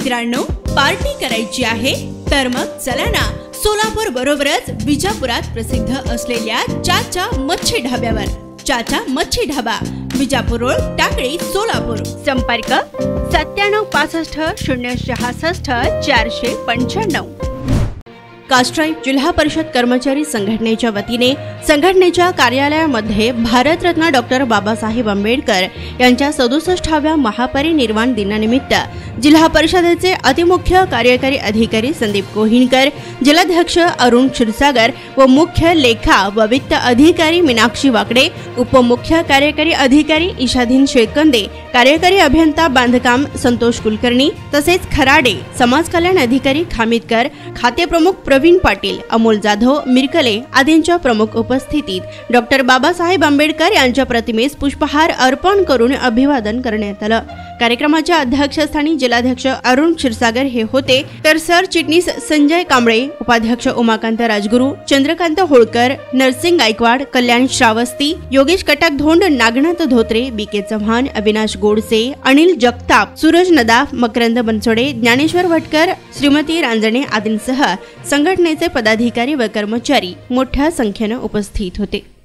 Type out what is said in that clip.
मित्रांनो, पार्टी करायची आहे तर मग चला ना, सोलापूर बरोबरच विजापुरात प्रसिद्ध असलेल्या चाचा मच्छी ढाब्यावर। चाचा मच्छी ढाबा, विजापूर रोड, टाकळी, सोलापूर। संपर्क 9765 कास्ट्राईब जिल्हा परिषद कर्मचारी संघटनेच्या वतीने संघटनेच्या कार्यालयामध्ये भारतरत्न डॉक्टर बाबासाहेब आंबेडकर यांच्या 67व्या महापरिनिर्वाण दिनानिमित्त जिल्हा परिषदेचे अतिमुख्य कार्यकारी अधिकारी संदीप कोहिणकर, जिल्हाध्यक्ष अरुण क्षीरसागर व मुख्य लेखा व वित्त अधिकारी मीनाक्षी वाकडे, उपमुख्य कार्यकारी अधिकारी ईशाधीन शेळकंदे, कार्यकारी अभियंता बांधकाम संतोष कुलकर्णी तसेच खराडे, समाज कल्याण अधिकारी खामिदकर, खाते प्रमुख प्रवीण पाटील, अमोल जाधव, मिरकले आदींच्या प्रमुख उपस्थितीत डॉक्टर बाबासाहेब आंबेडकर यांच्या प्रतिमेस पुष्पहार अर्पण करून अभिवादन करण्यात आलं। कार्यक्रमाच्या अध्यक्षस्थानी जिल्हाध्यक्ष अरुण क्षीरसागर हे होते, तर सरचिटणीस संजय कांबळे, उपाध्यक्ष उमाकांत राजगुरू, चंद्रकांत होळकर, नरसिंग गायकवाड, कल्याण श्रावस्ती, योगेश कटक धोंड, नागनाथ धोत्रे, बीके चव्हाण, अविनाश गोडसे, अनिल जगताप, सूरज नदाफ, मकरंद बनसोडे, ज्ञानेश्वर भटकर, श्रीमती रांजणे आदींसह संघटनेचे पदाधिकारी व कर्मचारी मोठ्या संख्येने उपस्थित होते।